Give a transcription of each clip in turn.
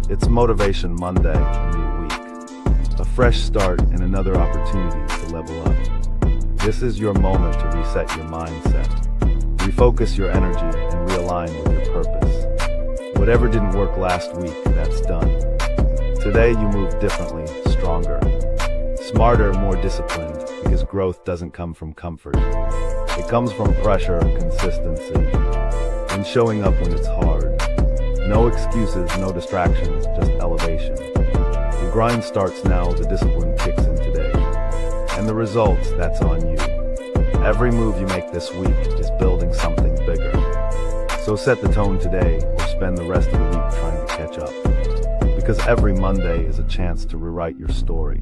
It's Motivation Monday, a new week, a fresh start and another opportunity to level up. This is your moment to reset your mindset, refocus your energy, and realign with your purpose. Whatever didn't work last week, that's done. Today you move differently, stronger, smarter, more disciplined, because growth doesn't come from comfort. It comes from pressure and consistency, and showing up when it's hard. No excuses, no distractions, just elevation. The grind starts now, the discipline kicks in today. And the results, that's on you. Every move you make this week is building something bigger. So set the tone today, or spend the rest of the week trying to catch up. Because every Monday is a chance to rewrite your story,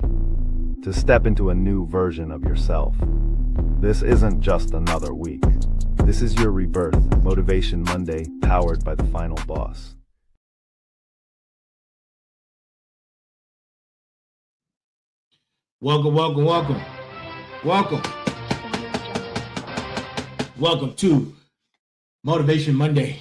to step into a new version of yourself. This isn't just another week. This is your rebirth, Motivation Monday, powered by the Final Boss. Welcome to Motivation Monday,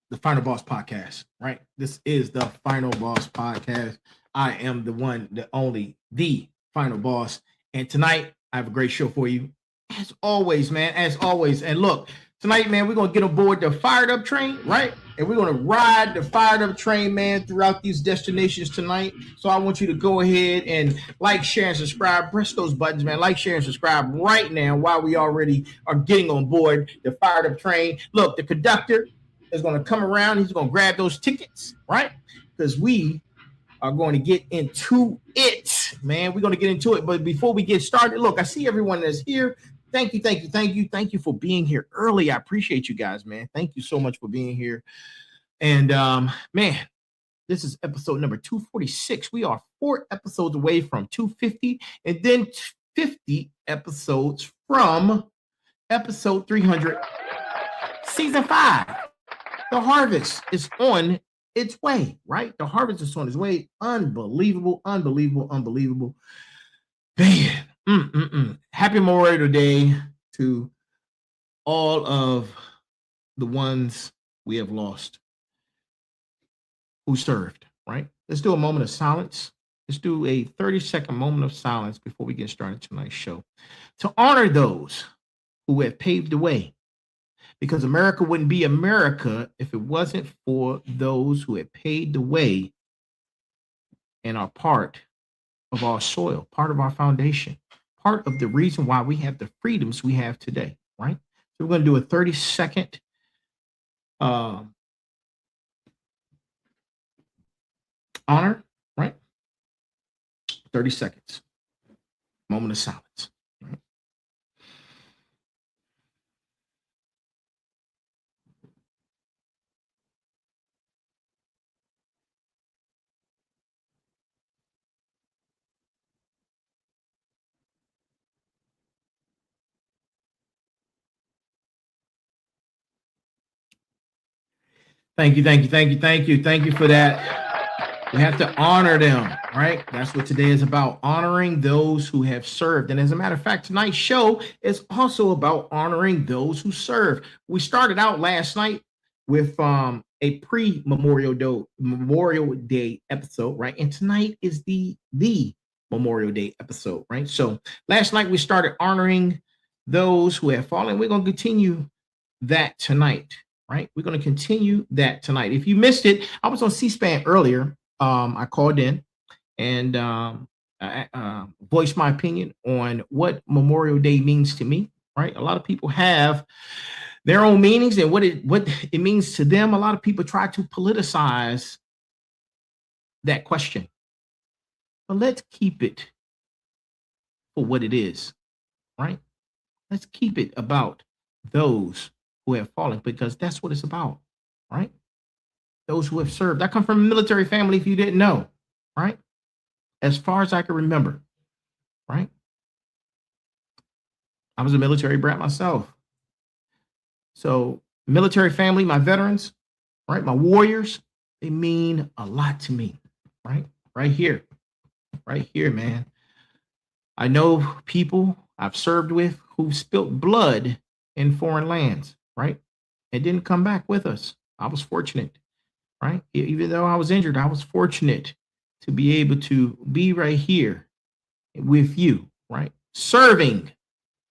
the Final Boss podcast, right? This is the Final Boss podcast. I am the one, the only, the Final Boss. And tonight, I have a great show for you. As always, man, as always. And look, tonight, man, we're going to get aboard the fired up train, right? And we're going to ride the fired up train, man, throughout these destinations tonight. So I want you to go ahead and like, share, and subscribe. Press those buttons, man. Like, share, and subscribe right now while we already are getting on board the fired up train. Look, the conductor is going to come around. He's going to grab those tickets, right? Because we are going to get into it, man. We're going to get into it. But before we get started, look, I see everyone that's here. Thank you for being here early. I appreciate you guys, man. Thank you so much for being here. And man, this is episode number 246. We are 4 episodes away from 250, and then 50 episodes from episode 300, season 5. The harvest is on its way, right? The harvest is on its way. Unbelievable. Man. Happy Memorial Day to all of the ones we have lost who served, right? Let's do a moment of silence. Let's do a 30-second moment of silence before we get started tonight's show to honor those who have paved the way, because America wouldn't be America if it wasn't for those who have paved the way and are part of our soil, part of our foundation, part of the reason why we have the freedoms we have today, right? So we're going to do a 30-second honor, right? 30 seconds. Moment of silence. Right? Thank you for that. We have to honor them, right? That's what today is about, honoring those who have served. And as a matter of fact, tonight's show is also about honoring those who serve. We started out last night with a pre-Memorial Day episode, right? And tonight is the Memorial Day episode, right? So last night we started honoring those who have fallen. We're going to continue that tonight. Right, we're going to continue that tonight. If you missed it, I was on C-SPAN earlier. I called in and I voiced my opinion on what Memorial Day means to me. Right, a lot of people have their own meanings and what it means to them. A lot of people try to politicize that question, but let's keep it for what it is. Right, let's keep it about those who have fallen, because that's what it's about, right? Those who have served. I come from a military family, if you didn't know, right? As far as I can remember, right? I was a military brat myself. So military family, my veterans, right? My warriors, they mean a lot to me, right? Right here, man. I know people I've served with who've spilt blood in foreign lands, right? It didn't come back with us. I was fortunate. right? Even though I was injured, I was fortunate to be able to be right here with you, right? Serving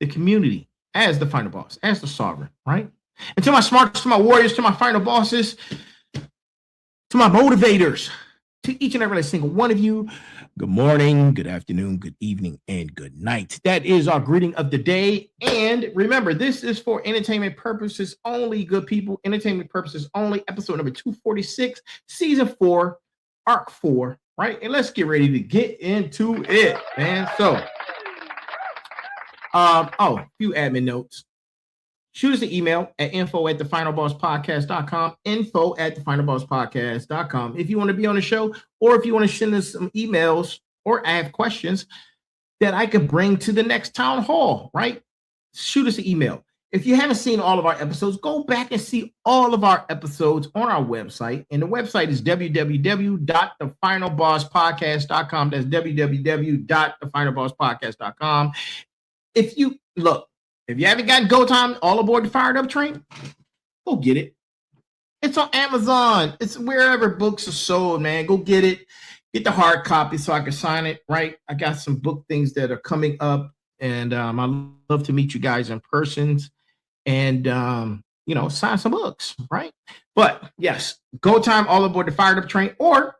the community as the final boss, as the sovereign, right? And to my smarts, to my warriors, to my final bosses, to my motivators, to each and every single one of you, good morning, good afternoon, good evening, and good night. That is our greeting of the day. And remember, this is for entertainment purposes only, good people. Entertainment purposes only. Episode number 246, season 4, arc 4, right? And let's get ready to get into it, man. So, a few admin notes. Shoot us an email at info@thefinalbosspodcast.com, info@thefinalbosspodcast.com. If you want to be on the show, or if you want to send us some emails, or I have questions that I could bring to the next town hall, right? Shoot us an email. If you haven't seen all of our episodes, go back and see all of our episodes on our website. And the website is www.thefinalbosspodcast.com. That's www.thefinalbosspodcast.com. If you haven't gotten Go Time All Aboard the Fired Up train, go get it. It's on Amazon. It's wherever books are sold, man. Go get it. Get the hard copy so I can sign it, right? I got some book things that are coming up, and I love to meet you guys in person and, sign some books, right? But yes, Go Time All Aboard the Fired Up train, or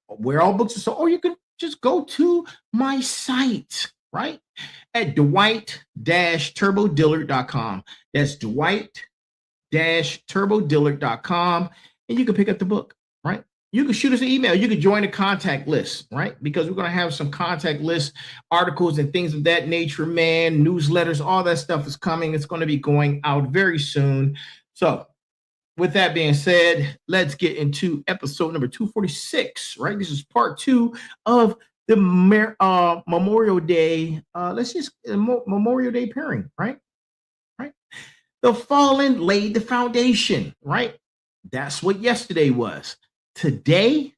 where all books are sold, or you can just go to my site, right? At Dwight-TurboDillard.com. That's Dwight-TurboDillard.com. And you can pick up the book, right? You can shoot us an email. You can join the contact list, right? Because we're going to have some contact list articles and things of that nature, man. Newsletters, all that stuff is coming. It's going to be going out very soon. So with that being said, let's get into episode number 246, right? This is part 2 of the Memorial Day, Memorial Day pairing, right? The fallen laid the foundation, right? That's what yesterday was. Today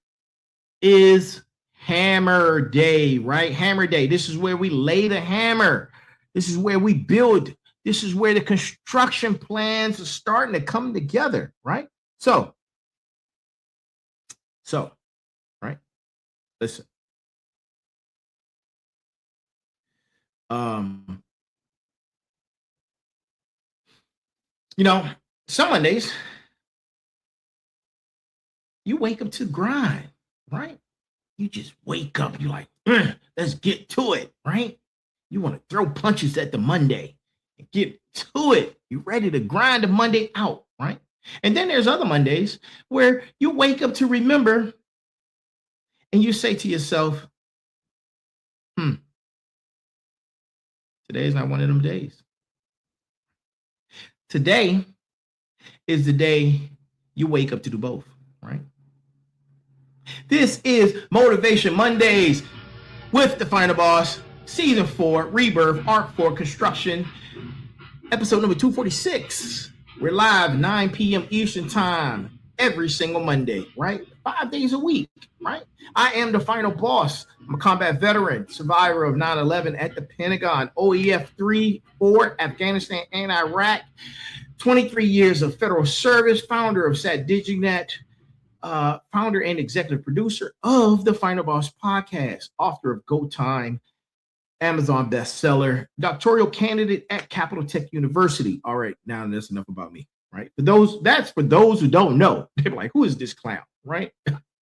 is Hammer Day, right? Hammer Day. This is where we lay the hammer. This is where we build. This is where the construction plans are starting to come together, right? So, right? Listen. Some Mondays you wake up to grind, right? You just wake up, you're like, let's get to it, right? You want to throw punches at the Monday and get to it. You're ready to grind the Monday out, right? And then there's other Mondays where you wake up to remember and you say to yourself, today is not one of them days. Today is the day you wake up to do both, right? This is Motivation Mondays with the Final Boss, Season 4, Rebirth, Arc 4, Construction, episode number 246. We're live 9 p.m. Eastern Time every single Monday, right? 5 days a week, right? I am the Final Boss. I'm a combat veteran, survivor of 9/11 at the Pentagon, OIF 3-4, Afghanistan and Iraq, 23 years of federal service, founder of SatDigiNet, founder and executive producer of the Final Boss podcast, author of Go Time, Amazon bestseller, doctoral candidate at Capital Tech University. All right, now that's enough about me, right? That's for those who don't know. They're like, who is this clown, right?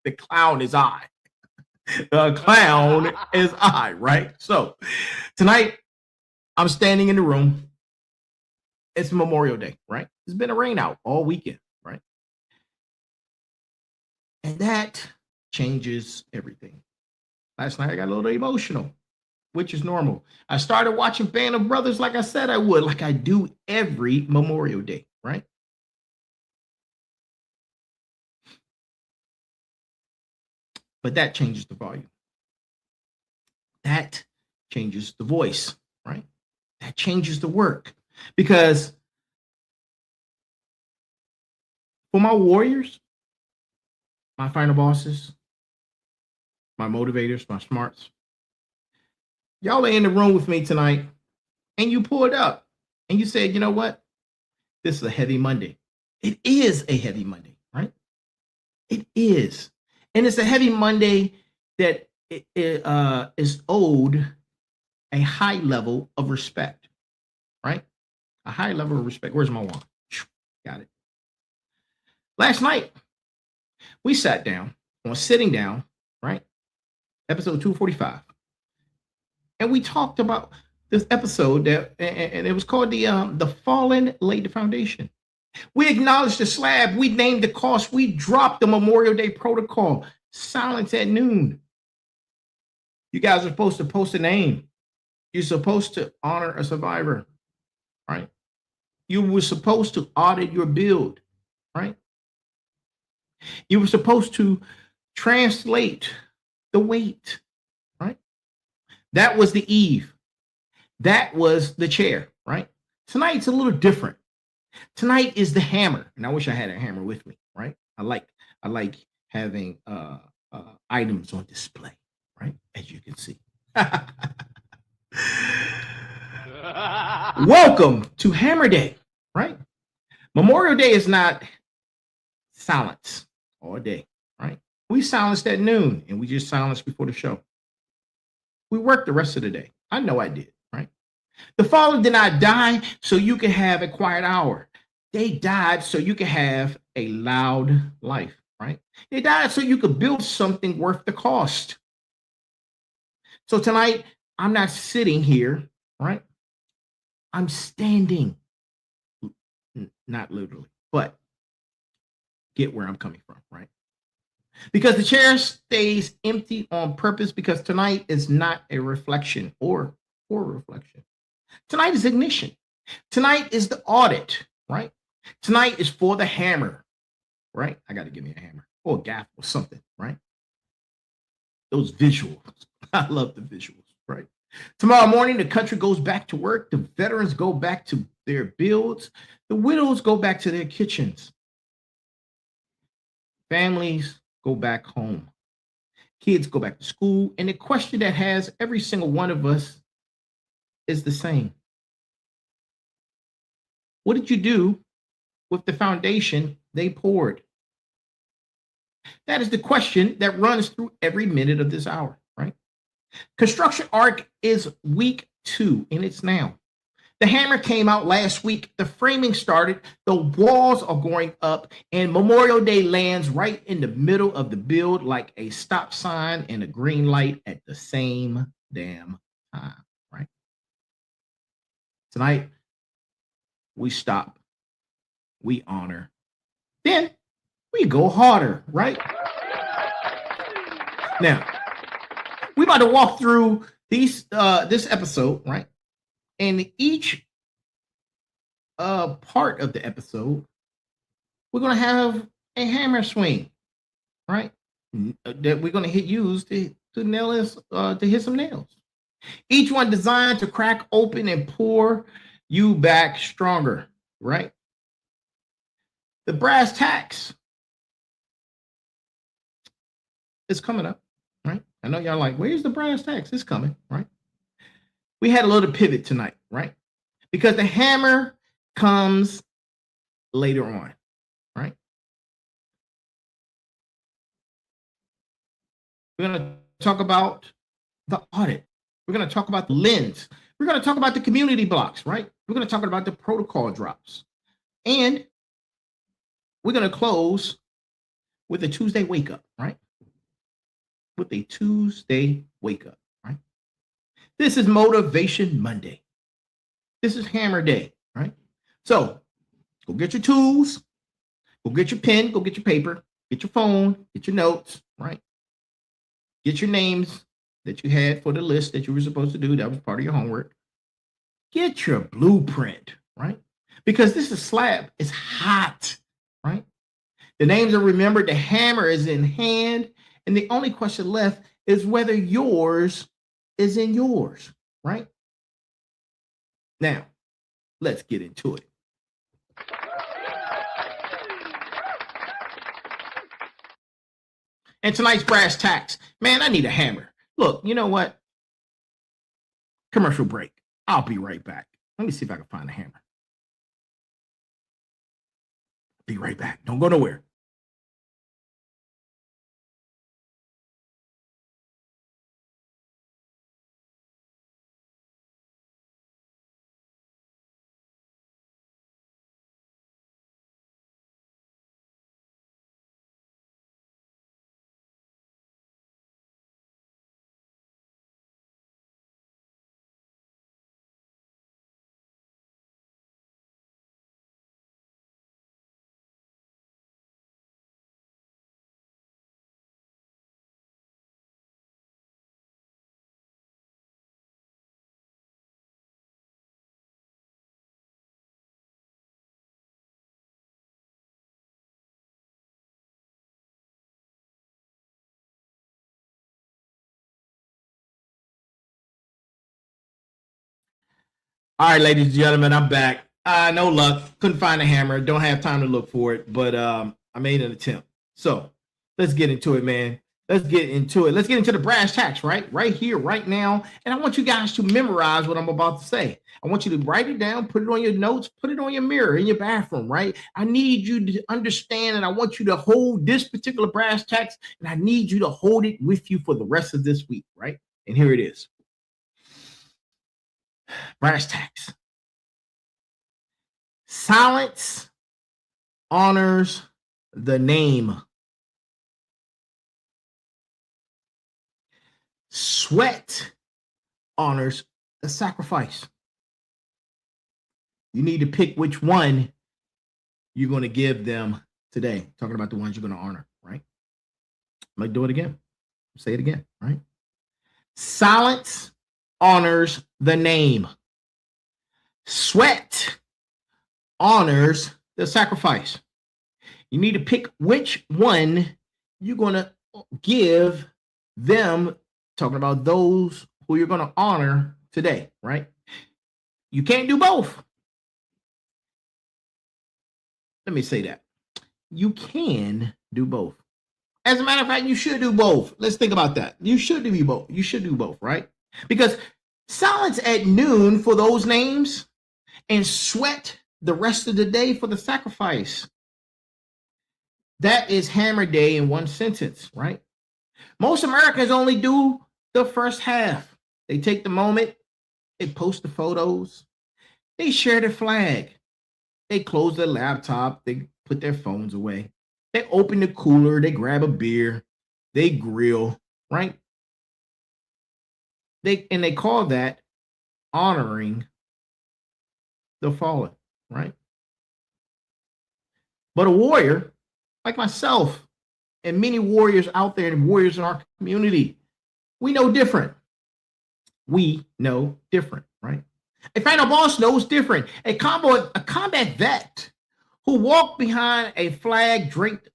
The clown is I. The clown is I, right? So tonight, I'm standing in the room. It's Memorial Day, right? It's been a rain out all weekend, right? And that changes everything. Last night, I got a little emotional, which is normal. I started watching Band of Brothers like I said I would, like I do every Memorial Day, right? But that changes the volume. That changes the voice, right? That changes the work. Because for my warriors, my final bosses, my motivators, my smarts, y'all are in the room with me tonight, and you pulled up and you said, you know what? This is a heavy Monday. It is a heavy Monday, right? It is. And it's a heavy Monday that is owed a high level of respect, right? A high level of respect. Where's my wand? Got it. Last night, we sat down on Sitting Down, right? Episode 245. And we talked about this episode and it was called the Fallen Laid the Foundation. We acknowledged the slab. We named the cost. We dropped the Memorial Day protocol. Silence at noon. You guys are supposed to post a name. You're supposed to honor a survivor, right? You were supposed to audit your build, right? You were supposed to translate the weight, right? That was the eve. That was the chair, right? Tonight's a little different. Tonight is the hammer, and I wish I had a hammer with me, right? I like having items on display, right? As you can see. Welcome to Hammer Day, right? Memorial Day is not silence all day, right? We silenced at noon, and we just silenced before the show. We worked the rest of the day. I know I did, right? The fallen did not die so you can have a quiet hour. They died so you can have a loud life, right? They died so you could build something worth the cost. So tonight, I'm not sitting here, right? I'm standing. Not literally, but get where I'm coming from, right? Because the chair stays empty on purpose because tonight is not a reflection or reflection. Tonight is ignition. Tonight is the audit, right? Tonight is for the hammer, right? I got to give me a hammer or a gaff or something, right? Those visuals. I love the visuals, right? Tomorrow morning, the country goes back to work. The veterans go back to their builds. The widows go back to their kitchens. Families go back home. Kids go back to school. And the question that has every single one of us is the same. What did you do with the foundation they poured? That is the question that runs through every minute of this hour, right? Construction arc is week 2, and it's now. The hammer came out last week. The framing started. The walls are going up, and Memorial Day lands right in the middle of the build like a stop sign and a green light at the same damn time, right? Tonight, we stop. We honor. Then we go harder, right? Now, we're about to walk through this episode, right? And each part of the episode, we're going to have a hammer swing, right? That we're going to use to nail this, to hit some nails. Each one designed to crack open and pour you back stronger, right? The brass tacks is coming up, right? I know y'all like, where's the brass tacks? It's coming, right? We had a little pivot tonight, right? Because the hammer comes later on, right? We're going to talk about the audit. We're going to talk about the lens. We're going to talk about the community blocks, right? We're going to talk about the protocol drops. And we're going to close with a Tuesday wake up, right? With a Tuesday wake up, right? This is Motivation Monday. This is Hammer Day, right? So go get your tools, go get your pen, go get your paper, get your phone, get your notes, right? Get your names that you had for the list that you were supposed to do. That was part of your homework. Get your blueprint, right? Because this is slab. It's hot, right? The names are remembered. The hammer is in hand. And the only question left is whether yours is in yours, right? Now, let's get into it. And tonight's brass tacks. Man, I need a hammer. Look, you know what? Commercial break. I'll be right back. Let me see if I can find a hammer. Be right back. Don't go nowhere. All right, ladies and gentlemen, I'm back. No luck. Couldn't find a hammer. Don't have time to look for it, but I made an attempt. So let's get into it, man. Let's get into it. Let's get into the brass tacks, right here, right now. And I want you guys to memorize what I'm about to say. I want you to write it down, put it on your notes, put it on your mirror in your bathroom, right? I need you to understand, and I want you to hold this particular brass tacks, and I need you to hold it with you for the rest of this week, right? And here it is. Brass tacks. Silence honors the name. Sweat honors the sacrifice. You need to pick which one you're going to give them today. Talking about the ones you're going to honor, right? I'm going to do it again. Say it again, right? Silence honors the name. Sweat honors the sacrifice. You need to pick which one you're going to give them, talking about those who you're going to honor today, right? You can't do both. Let me say that. You can do both. As a matter of fact, you should do both. Let's think about that. You should do both. You should do both, right? Because silence at noon for those names and sweat the rest of the day for the sacrifice. That is hammer day in one sentence, right? Most Americans only do the first half. They take the moment, they post the photos, they share the flag, they close their laptop, they put their phones away, they open the cooler, they grab a beer, they grill, right? They call that honoring the fallen, right? But a warrior like myself and many warriors out there and warriors in our community, we know different. We know different, right? A final boss knows different. A combat vet who walked behind a flag draped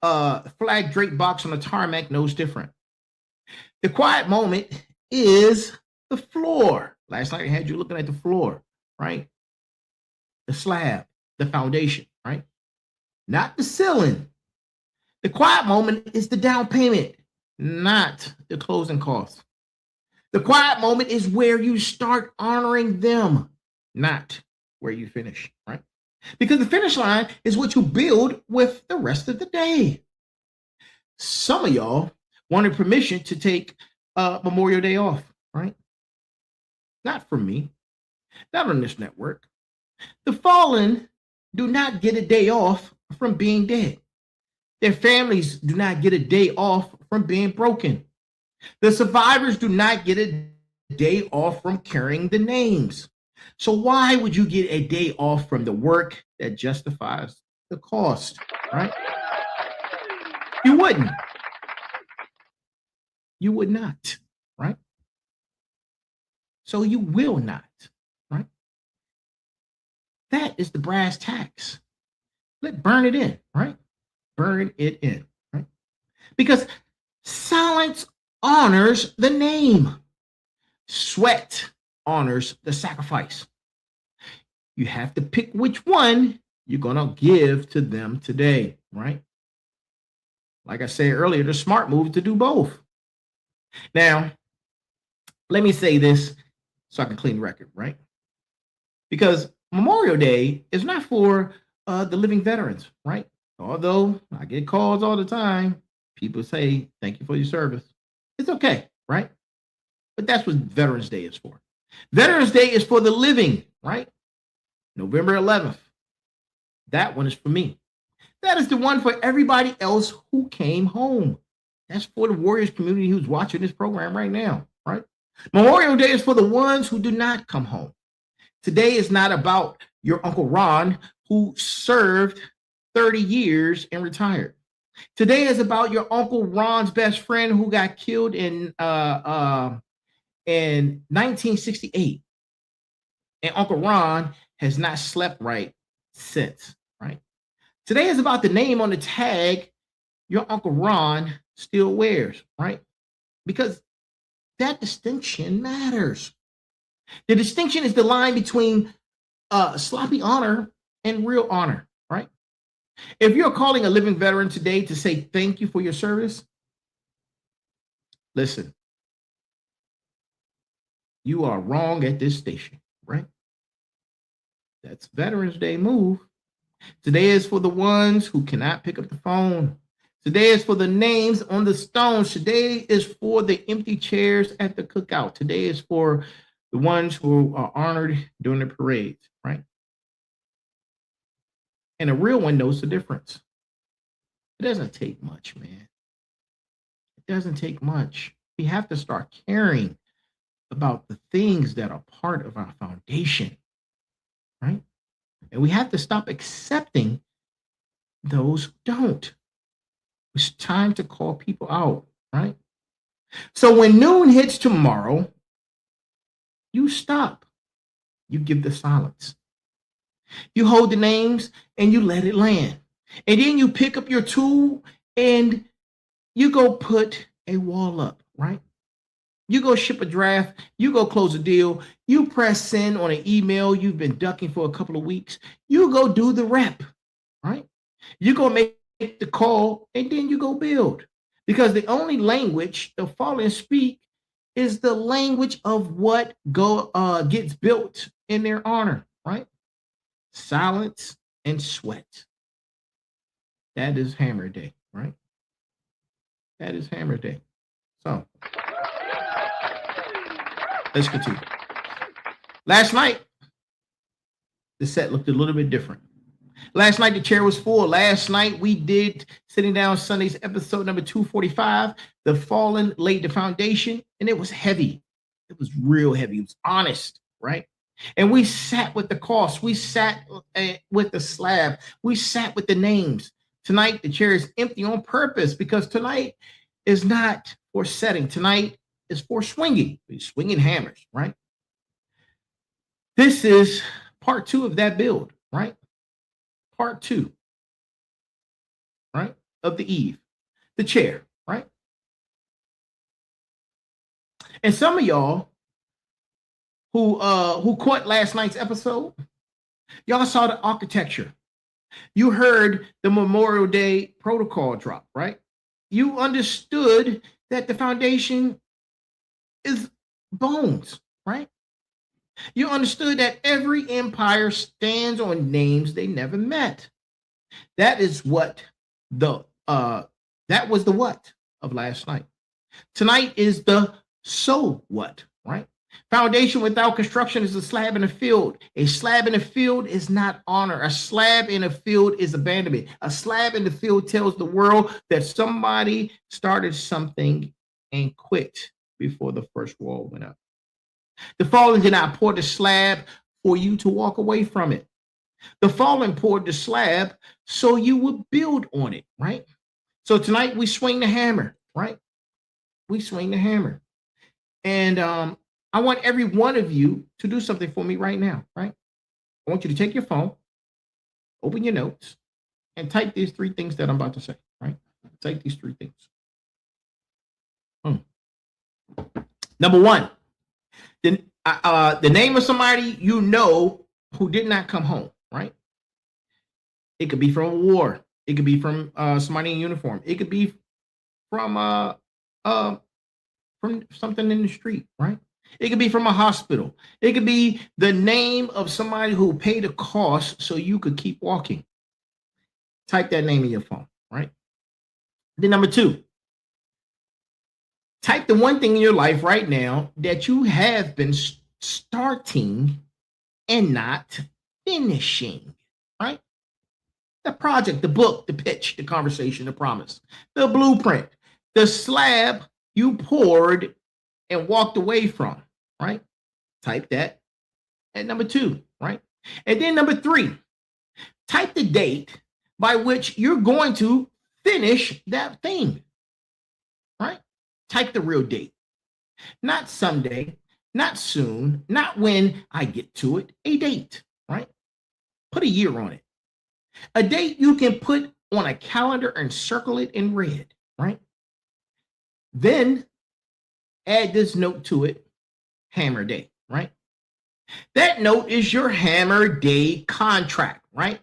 box on a tarmac knows different. The quiet moment is the floor. Last night I had you looking at the floor, right? The slab, the foundation, right? Not the ceiling. The quiet moment is the down payment, not the closing costs. The quiet moment is where you start honoring them, not where you finish, right? Because the finish line is what you build with the rest of the day. Some of y'all wanted permission to take Memorial Day off, right? Not from me, not on this network. The fallen do not get a day off from being dead. Their families do not get a day off from being broken. The survivors do not get a day off from carrying the names. So why would you get a day off from the work that justifies the cost, right? You wouldn't. You would not, right? So you will not, right? That is the brass tacks. Let's burn it in, right? Burn it in, right? Because silence honors the name. Sweat honors the sacrifice. You have to pick which one you're going to give to them today, right? Like I said earlier, the smart move is to do both. Now, let me say this so I can clean the record, right? Because Memorial Day is not for the living veterans, right? Although I get calls all the time, people say, thank you for your service. It's okay, right? But that's what Veterans Day is for. Veterans Day is for the living, right? November 11th. That one is for me. That is the one for everybody else who came home. That's for the Warriors community who's watching this program right now, right? Memorial Day is for the ones who do not come home. Today is not about your Uncle Ron who served 30 years and retired. Today is about your Uncle Ron's best friend who got killed in 1968. And Uncle Ron has not slept right since, right? Today is about the name on the tag your Uncle Ron still wears, right? Because that distinction matters. The distinction is the line between sloppy honor and real honor, right? If you're calling a living veteran today to say thank you for your service, listen, you are wrong at this station, right? That's Veterans Day move. Today is for the ones who cannot pick up the phone. Today is for the names on the stones. Today is for the empty chairs at the cookout. Today is for the ones who are honored during the parades, right? And a real one knows the difference. It doesn't take much, man. It doesn't take much. We have to start caring about the things that are part of our foundation, right? And we have to stop accepting those who don't. It's time to call people out, right? So when noon hits tomorrow, you stop. You give the silence. You hold the names and you let it land. And then you pick up your tool and you go put a wall up, right? You go ship a draft, you go close a deal, you press send on an email you've been ducking for a couple of weeks, you go do the rep, right? You go make the call and then you go build. Because the only language the fallen speak is the language of what gets built in their honor, right? Silence and sweat. That is hammer day, right? That is hammer day. So let's continue. Last night, the set looked a little bit different. Last night, the chair was full. Last night, we did Sitting Down Sundays episode number 245. The Fallen laid the foundation, and it was heavy. It was real heavy. It was honest, right? And we sat with the cost. We sat with the slab. We sat with the names. Tonight, the chair is empty on purpose because tonight is not for setting. Tonight is for swinging. We're swinging hammers, right? This is part 2 of that build, right? Part 2, right, of the Eve, the chair, right? And some of y'all who caught last night's episode, y'all saw the architecture. You heard the Memorial Day protocol drop, right? You understood that the foundation is bones, right? You understood that every empire stands on names they never met. That is what that was the what of last night. Tonight is the so what, right? Foundation without construction is a slab in a field. A slab in a field is not honor. A slab in a field is abandonment. A slab in the field tells the world that somebody started something and quit before the first wall went up. The fallen did not pour the slab for you to walk away from it. The fallen poured the slab so you would build on it, right? So tonight we swing the hammer, right? We swing the hammer. And I want every one of you to do something for me right now, right? I want you to take your phone, open your notes, and type these 3 things that I'm about to say, right? Type these 3 things. Number 1. The name of somebody you know who did not come home, right? It could be from a war. It could be from somebody in uniform. It could be from something in the street, right? It could be from a hospital. It could be the name of somebody who paid a cost so you could keep walking. Type that name in your phone, right? Then number 2. Type the one thing in your life right now that you have been starting and not finishing, right? The project, the book, the pitch, the conversation, the promise, the blueprint, the slab you poured and walked away from, right? Type that at number 2, right? And then number 3, type the date by which you're going to finish that thing, right? Type the real date. Not someday, not soon, not when I get to it, a date, right? Put a year on it. A date you can put on a calendar and circle it in red, right? Then add this note to it, hammer day, right? That note is your hammer day contract, right?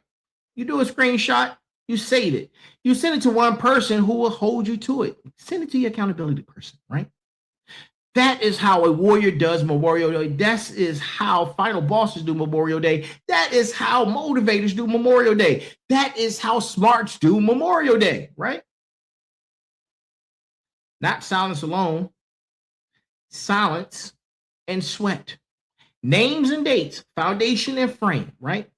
You do a screenshot, you save it. You send it to one person who will hold you to it. Send it to your accountability person, right? That is how a warrior does Memorial Day. That is how final bosses do Memorial Day. That is how motivators do Memorial Day. That is how smarts do Memorial Day, right? Not silence alone, silence and sweat. Names and dates, foundation and frame, right?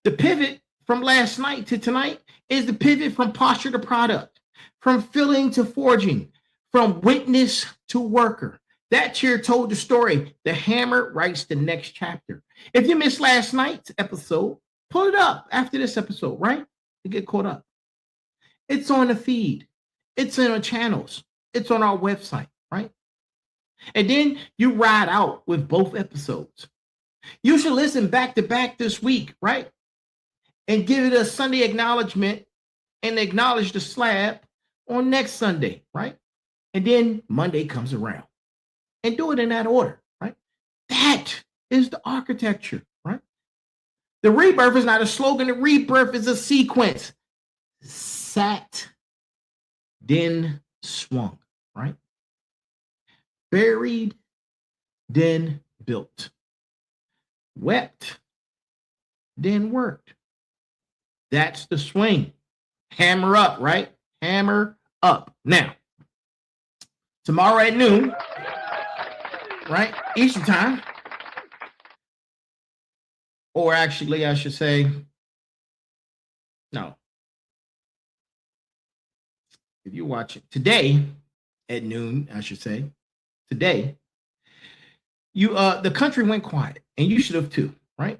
The pivot from last night to tonight is the pivot from posture to product, from filling to forging, from witness to worker. That chair told the story. The hammer writes the next chapter. If you missed last night's episode, pull it up after this episode, right? To get caught up. It's on the feed. It's in our channels. It's on our website, right? And then you ride out with both episodes. You should listen back to back this week, right? And give it a Sunday acknowledgement and acknowledge the slab on next Sunday, right? And then Monday comes around. And do it in that order, right? That is the architecture, right? The rebirth is not a slogan. The rebirth is a sequence. Sat, then swung, right? Buried, then built. Wept, then worked. That's the swing. Hammer up, right? Hammer up. Now, tomorrow at noon, right? Eastern time. Or actually, I should say, no. If you watch it today at noon, I should say, today, the country went quiet, and you should have too, right?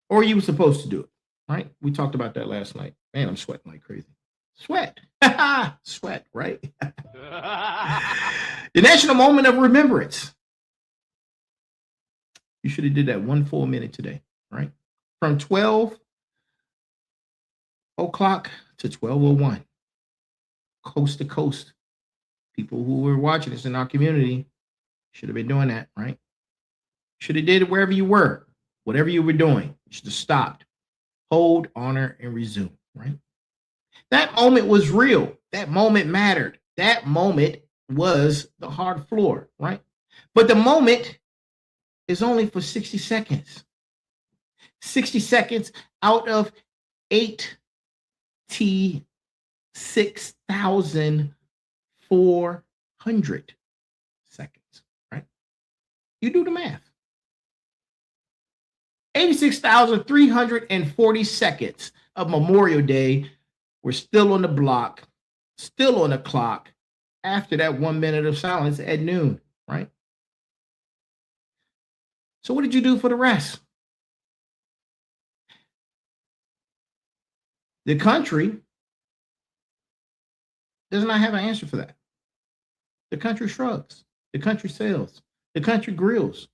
Or you were supposed to do it, right? We talked about that last night. Man, I'm sweating like crazy. Sweat. Sweat, right? The national moment of remembrance. You should have did that 1 full minute today, right? From 12 o'clock to 12:01, coast to coast. People who were watching this in our community should have been doing that, right? Should have did it wherever you were, whatever you were doing. You should have stopped, hold, honor, and resume, right? That moment was real. That moment mattered. That moment was the hard floor, right? But the moment is only for 60 seconds. 60 seconds out of 86,400 seconds, right? You do the math. 86,340 seconds of Memorial Day were still on the block, still on the clock after that 1 minute of silence at noon, right? So what did you do for the rest? The country does not have an answer for that. The country shrugs. The country sails. The country grills.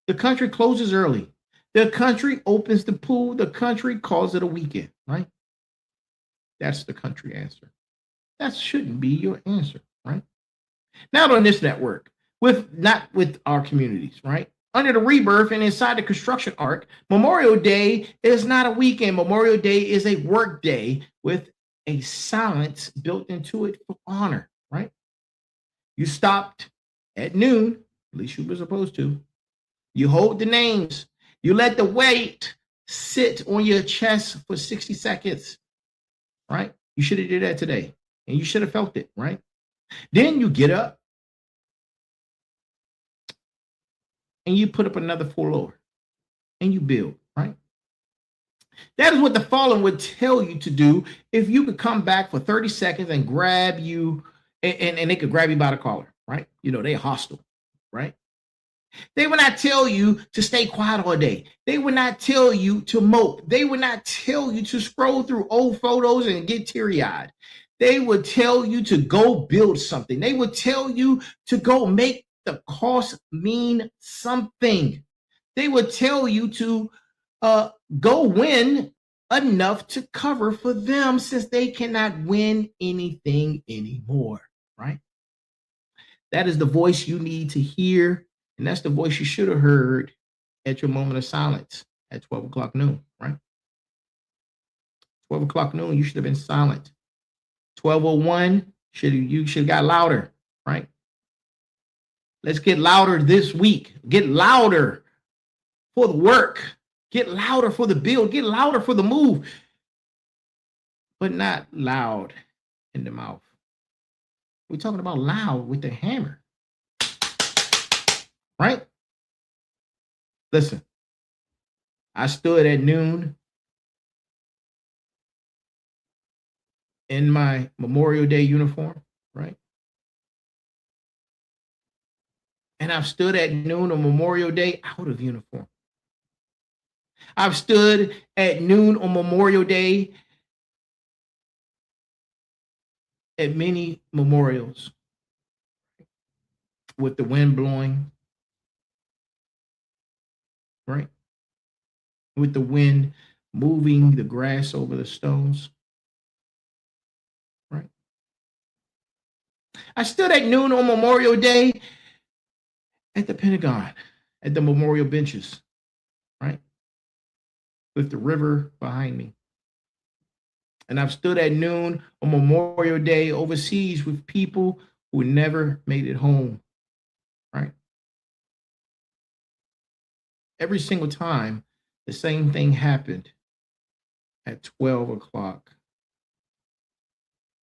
The country closes early. The country opens the pool. The country calls it a weekend, right? That's the country answer. That shouldn't be your answer, right? Not on this network, not with our communities, right? Under the rebirth and inside the construction arc, Memorial Day is not a weekend. Memorial Day is a work day with a silence built into it for honor, right? You stopped at noon, at least you were supposed to. You hold the names. You let the weight sit on your chest for 60 seconds, right? You should have did that today, and you should have felt it, right? Then you get up, and you put up another floor, and you build, right? That is what the fallen would tell you to do if you could come back for 30 seconds and grab you, and they could grab you by the collar, right? You know, they're hostile, right? They would not tell you to stay quiet all day. They would not tell you to mope. They would not tell you to scroll through old photos and get teary-eyed. They would tell you to go build something. They would tell you to go make the cost mean something. They would tell you to go win enough to cover for them since they cannot win anything anymore, right? That is the voice you need to hear, and that's the voice you should have heard at your moment of silence at 12 o'clock noon, right? 12 o'clock noon, you should have been silent. 12:01, you should have got louder, right? Let's get louder this week. Get louder for the work. Get louder for the build. Get louder for the move. But not loud in the mouth. We're talking about loud with the hammer. Right? Listen, I stood at noon in my Memorial Day uniform, right? And I've stood at noon on Memorial Day out of uniform. I've stood at noon on Memorial Day at many memorials with the wind blowing, right? With the wind moving the grass over the stones, right? I stood at noon on Memorial Day at the Pentagon, at the memorial benches, right? With the river behind me. And I've stood at noon on Memorial Day overseas with people who never made it home, right? Every single time, the same thing happened at 12 o'clock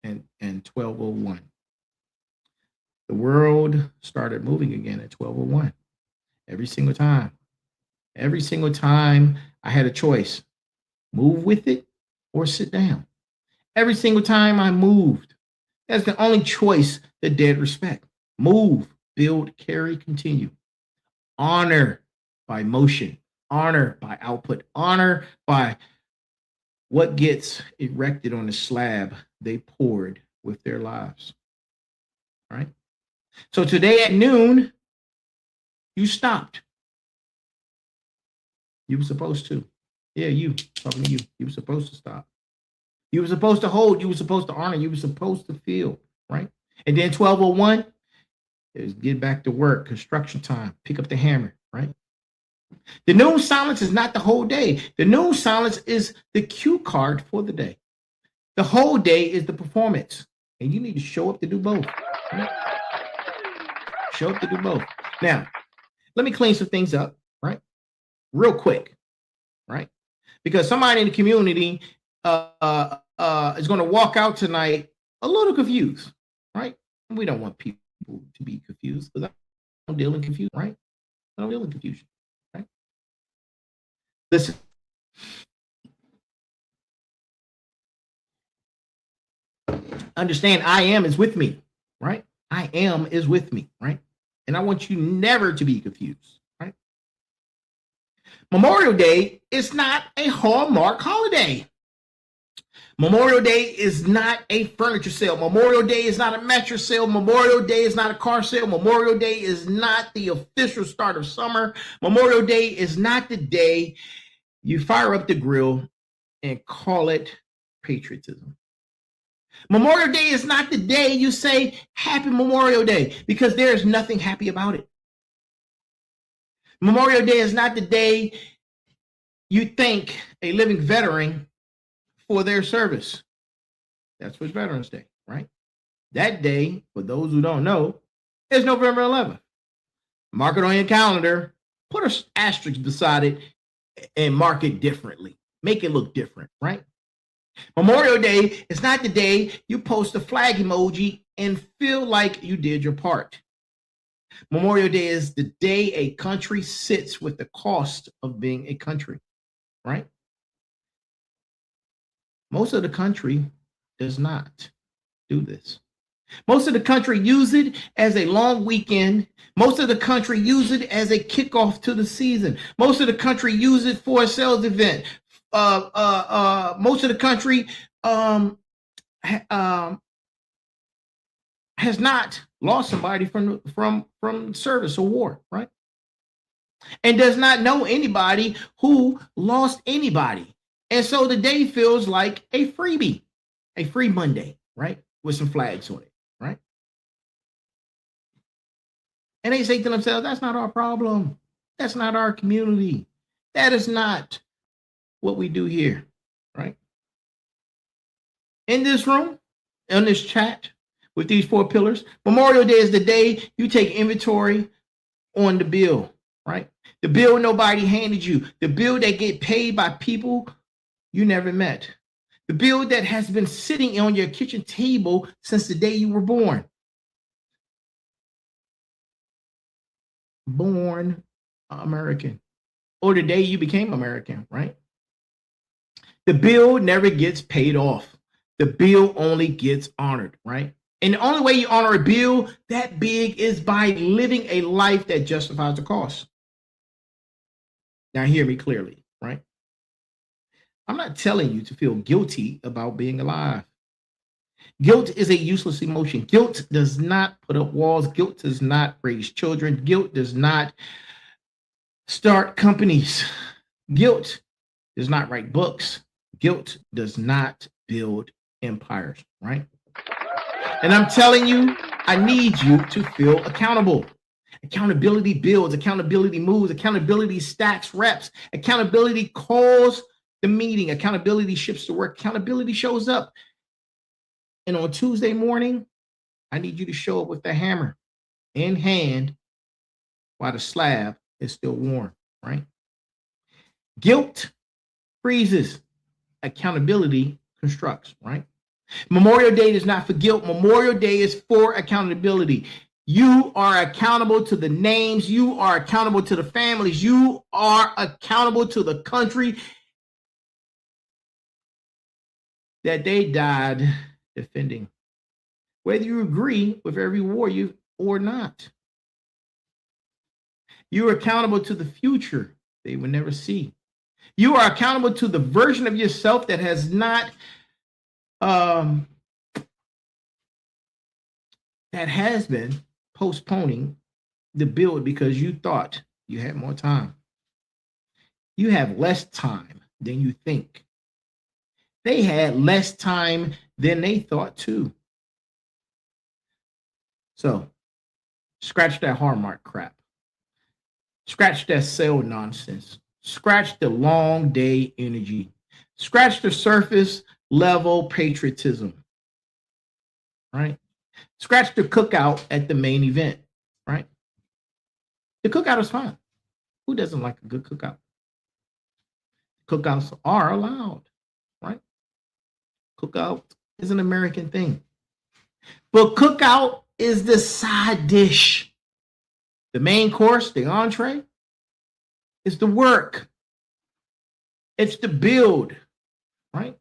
and 12:01. The world started moving again at 12:01. Every single time. Every single time I had a choice, move with it or sit down. Every single time I moved, that's the only choice that dared respect. Move, build, carry, continue. Honor by motion, honor by output, honor by what gets erected on the slab they poured with their lives. Right? So today at noon, you stopped. You were supposed to. Yeah, you, talking to you. You were supposed to stop. You were supposed to hold. You were supposed to honor. You were supposed to feel, right? And then 12:01 is get back to work, construction time, pick up the hammer, right? The noon silence is not the whole day. The noon silence is the cue card for the day. The whole day is the performance. And you need to show up to do both. Right? Show up to do both. Now, let me clean some things up, right? Real quick, right? Because somebody in the community is going to walk out tonight a little confused, right? We don't want people to be confused because I don't deal in confusion, right? I don't deal in confusion, right? Listen. Understand, I am is with me, right? I am is with me, right? And I want you never to be confused, right? Memorial Day is not a Hallmark holiday. Memorial Day is not a furniture sale. Memorial Day is not a mattress sale. Memorial Day is not a car sale. Memorial Day is not the official start of summer. Memorial Day is not the day you fire up the grill and call it patriotism. Memorial Day is not the day you say Happy Memorial Day, because there is nothing happy about it. Memorial Day is not the day you thank a living veteran for their service. That's what's Veterans Day, right? That day, for those who don't know, is November 11th. Mark it on your calendar, put an asterisk beside it, and mark it differently. Make it look different, right? Memorial Day is not the day you post a flag emoji and feel like you did your part. Memorial Day is the day a country sits with the cost of being a country, right? Most of the country does not do this. Most of the country use it as a long weekend. Most of the country use it as a kickoff to the season. Most of the country use it for a sales event. Most of the country has not lost somebody from service or war, right? And does not know anybody who lost anybody. And so the day feels like a freebie, a free Monday, right? With some flags on it, right? And they say to themselves, that's not our problem. That's not our community. That is not what we do here, right? In this room, in this chat, with these 4 pillars, Memorial Day is the day you take inventory on the bill, right? The bill nobody handed you, the bill that get paid by people you never met, the bill that has been sitting on your kitchen table since the day you were born. Born American, or the day you became American, right? The bill never gets paid off. The bill only gets honored, right? And the only way you honor a bill that big is by living a life that justifies the cost. Now, hear me clearly, right? I'm not telling you to feel guilty about being alive. Guilt is a useless emotion. Guilt does not put up walls. Guilt does not raise children. Guilt does not start companies. Guilt does not write books. Guilt does not build empires, right? And I'm telling you, I need you to feel accountable. Accountability builds, accountability moves, accountability stacks reps, accountability calls the meeting, accountability shifts the work, accountability shows up. And on Tuesday morning, I need you to show up with the hammer in hand while the slab is still warm, right? Guilt freezes, accountability constructs, right? Memorial Day is not for guilt. Memorial Day is for accountability. You are accountable to the names. You are accountable to the families. You are accountable to the country that they died defending, whether you agree with every war or not. You are accountable to the future they will never see. You are accountable to the version of yourself that has not that has been postponing the build because you thought you had more time. You have less time than you think. They had less time than they thought too. So scratch that hallmark crap. Scratch that sale nonsense. Scratch the long day energy. Scratch the surface level patriotism, right? Scratch the cookout at the main event, right? The cookout is fine. Who doesn't like a good cookout? Cookouts are allowed, right? Cookout is an American thing. But cookout is the side dish. The main course, the entree, is the work. It's the build, right?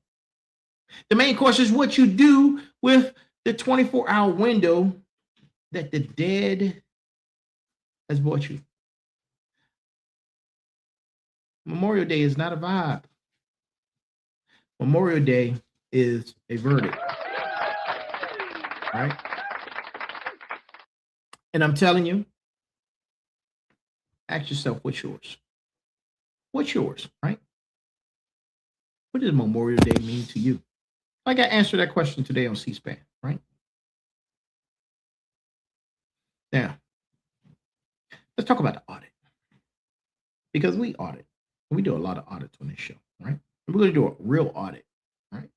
The main course is what you do with the 24-hour window that the dead has bought you. Memorial Day is not a vibe. Memorial Day is a verdict, right? And I'm telling you, ask yourself, what's yours? What's yours, right? What does Memorial Day mean to you? Like I answered that question today on C-SPAN, right? Now, let's talk about the audit. Because we audit. We do a lot of audits on this show, right? We're going to do a real audit, right?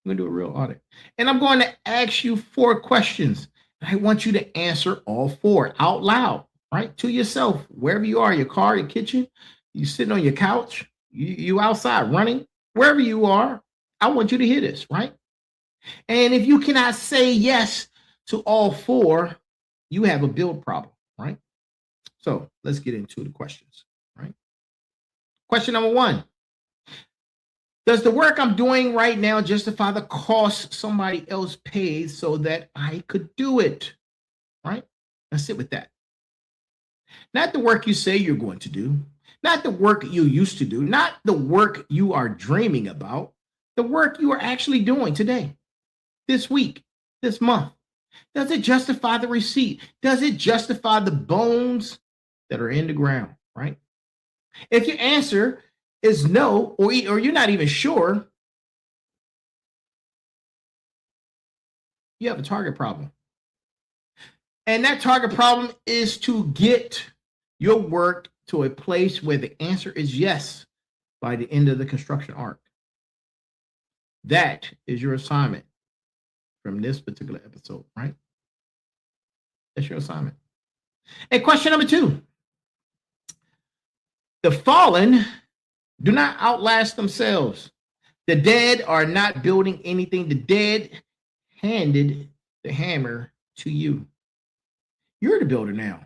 We're going to do a real audit. And I'm going to ask you 4 questions. I want you to answer all 4 out loud, right? To yourself, wherever you are, your car, your kitchen, you sitting on your couch, you outside running, wherever you are, I want you to hear this, right? And if you cannot say yes to all 4, you have a build problem, right? So let's get into the questions, right? Question number 1. Does the work I'm doing right now justify the cost somebody else paid so that I could do it, right? Let's sit with that. Not the work you say you're going to do, not the work you used to do, not the work you are dreaming about, the work you are actually doing today, this week, this month. Does it justify the receipt? Does it justify the bones that are in the ground, right? If your answer is no, or you're not even sure, you have a target problem. And that target problem is to get your work to a place where the answer is yes by the end of the construction arc. That is your assignment from this particular episode, right? That's your assignment. And question number 2. The fallen do not outlast themselves. The dead are not building anything. The dead handed the hammer to you. You're the builder now.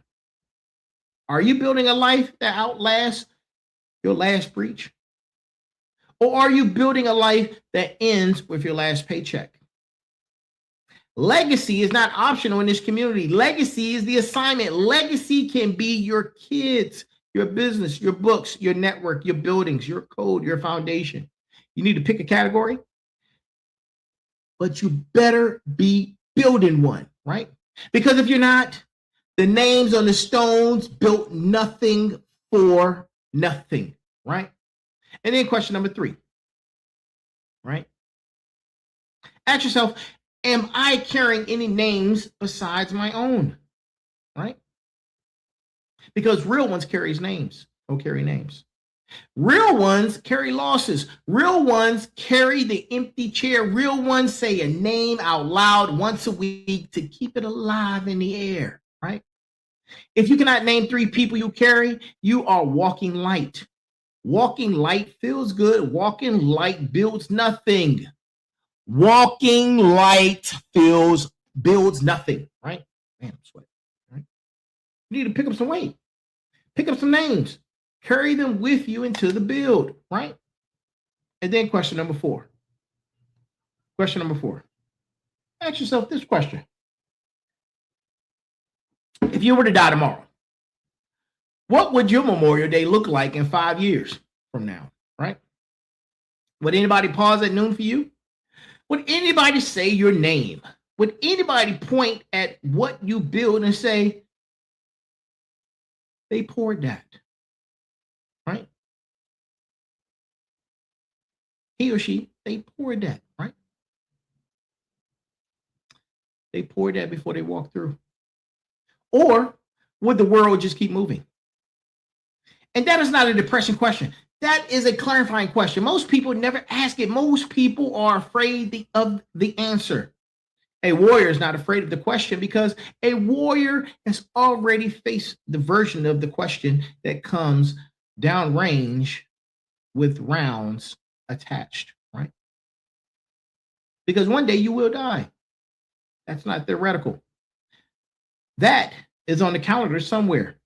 Are you building a life that outlasts your last breach? Or are you building a life that ends with your last paycheck? Legacy is not optional in this community. Legacy is the assignment. Legacy can be your kids, your business, your books, your network, your buildings, your code, your foundation. You need to pick a category, but you better be building one, right? Because if you're not, the names on the stones built nothing for nothing, right? And then question number 3, right? Ask yourself, am I carrying any names besides my own, right? Because real ones carries names, don't carry names. Real ones carry losses. Real ones carry the empty chair. Real ones say a name out loud once a week to keep it alive in the air, right? If you cannot name 3 people you carry, you are walking light. Walking light feels good. Walking light builds nothing. Walking light builds nothing, right? Man, I'm sweating, right? You need to pick up some weight. Pick up some names. Carry them with you into the build, right? And then question number 4. Question number 4. Ask yourself this question. If you were to die tomorrow, what would your Memorial Day look like in 5 years from now, right? Would anybody pause at noon for you? Would anybody say your name? Would anybody point at what you build and say, they poured that, right? He or she, they poured that, right? They poured that before they walked through. Or would the world just keep moving? And that is not a depressing question. That is a clarifying question. Most people never ask it. Most people are afraid of the answer. A warrior is not afraid of the question because a warrior has already faced the version of the question that comes downrange with rounds attached, right? Because one day you will die. That's not theoretical. That is on the calendar somewhere.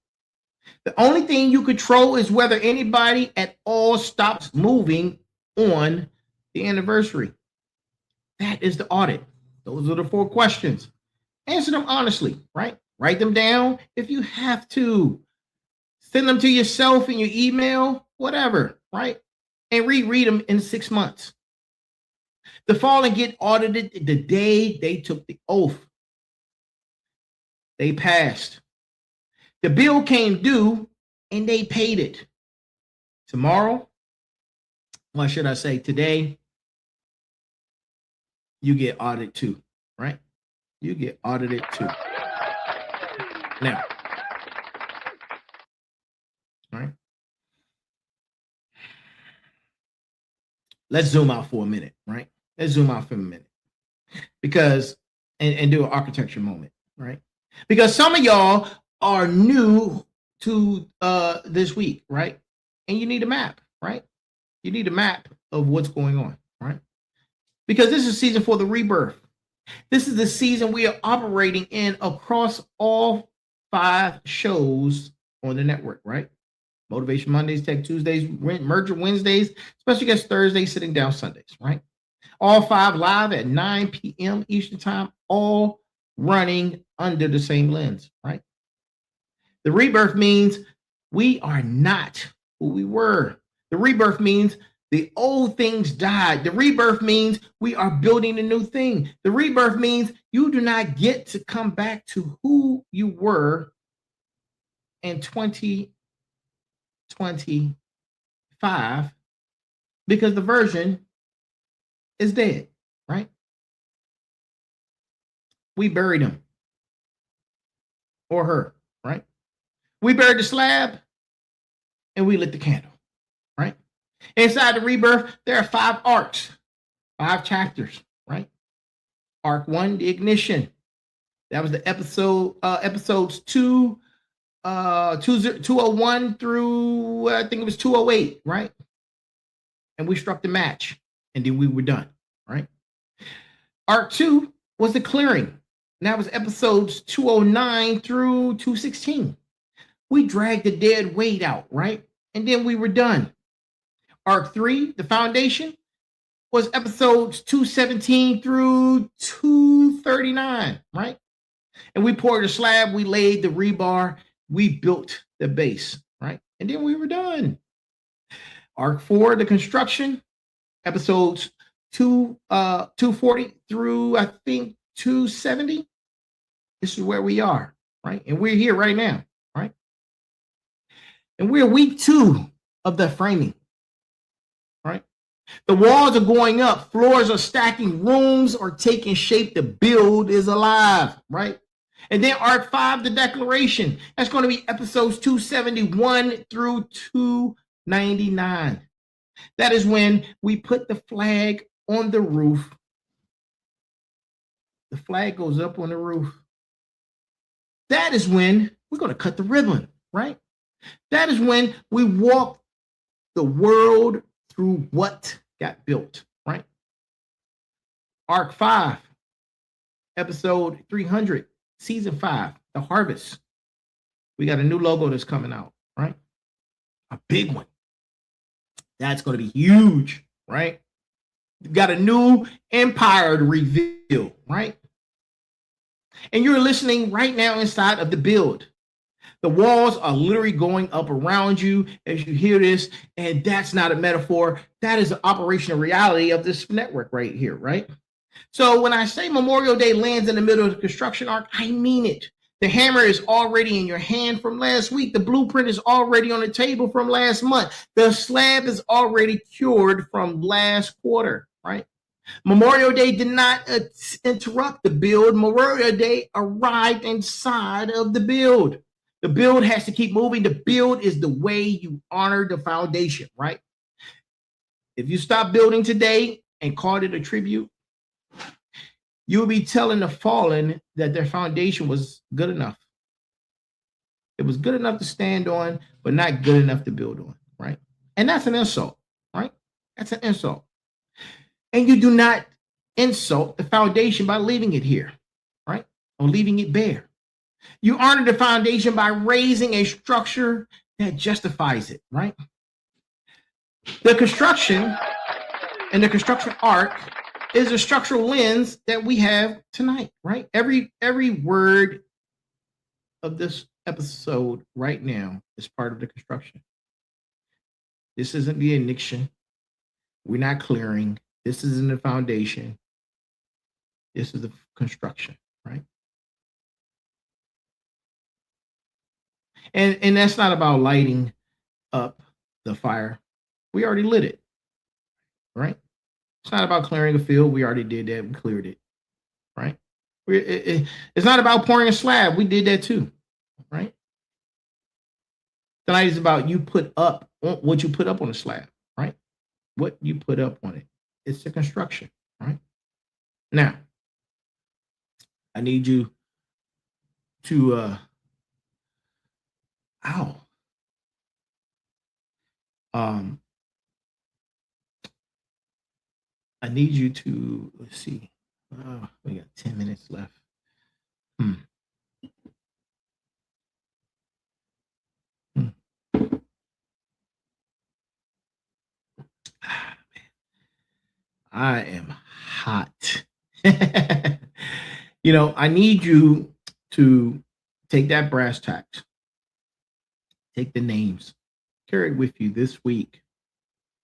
The only thing you control is whether anybody at all stops moving on the anniversary. That is the audit. Those are the 4 questions. Answer them honestly, right? Write them down if you have to. Send them to yourself in your email, whatever, right? And reread them in 6 months. The fallen get audited the day they took the oath. They passed. The bill came due and they paid it. Tomorrow, what should I say? Today, you get audited too, right? You get audited too. Now, right? Let's zoom out for a minute, right? Let's zoom out for a minute. Because, and do an architecture moment, right? Because some of y'all are new to this week, right? And you need a map, right? You need a map of what's going on, right? Because this is season for the rebirth. This is the season we are operating in across all 5 shows on the network, right? Motivation Mondays, Tech Tuesdays, Merger Wednesdays, Special Guest Thursdays, Sitting Down Sundays, right? All 5 live at 9 p.m. Eastern Time, all running under the same lens, right? The rebirth means we are not who we were. The rebirth means the old things died. The rebirth means we are building a new thing. The rebirth means you do not get to come back to who you were in 2025 because the version is dead, right? We buried him or her, right? We buried the slab. and we lit the candle, right? Inside the rebirth, there are 5 arcs, 5 chapters, right? Arc 1, the ignition. That was the episodes 201 through I think it was 208, right? And we struck the match, and then we were done, right? Arc 2 was the clearing. And that was episodes 209 through 216. We dragged the dead weight out, right? And then we were done. Arc 3, the foundation, was episodes 217 through 239, right? And we poured the slab, we laid the rebar, we built the base, right? And then we were done. Arc 4, the construction, episodes 240 through I think 270. This is where we are, right? And we're here right now, right? And we're week 2 of the framing, right? The walls are going up, floors are stacking, rooms are taking shape, the build is alive, right? And then Arc 5, the declaration, that's going to be episodes 271 through 299. That is when we put the flag on the roof. The flag goes up on the roof. That is when we're going to cut the ribbon, right? That is when we walk the world through what got built, right? Arc 5, episode 300, season 5, the harvest. We got a new logo that's coming out, right? A big one. That's going to be huge, right? We've got a new empire to reveal, right? And you're listening right now inside of the build. The walls are literally going up around you as you hear this, and that's not a metaphor. That is the operational reality of this network right here, right? So when I say Memorial Day lands in the middle of the construction arc, I mean it. The hammer is already in your hand from last week. The blueprint is already on the table from last month. The slab is already cured from last quarter, right? Memorial Day did not interrupt the build. Memorial Day arrived inside of the build. The build has to keep moving. The build is the way you honor the foundation, right? If you stop building today and called it a tribute, you'll be telling the fallen that their foundation was good enough. It was good enough to stand on, but not good enough to build on, right? And that's an insult, right? That's an insult. And you do not insult the foundation by leaving it here, right? Or leaving it bare. You honor the foundation by raising a structure that justifies it, right? The construction and the construction arc is a structural lens that we have tonight, right? Every word of this episode right now is part of the construction. This isn't the ignition. We're not clearing. This isn't the foundation. This is the construction, right? And that's not about lighting up the fire. We already lit it, right? It's not about clearing a field. We already did that. We cleared it, right? It's not about pouring a slab. We did that too, right? Tonight is about you put up what you put up on the slab, right? What you put up on it. It's the construction, right? Now, I need you to I need you to, let's see. We got 10 minutes left. I am hot. You know, I need you to take that brass tacks, take the names, carry it with you this week.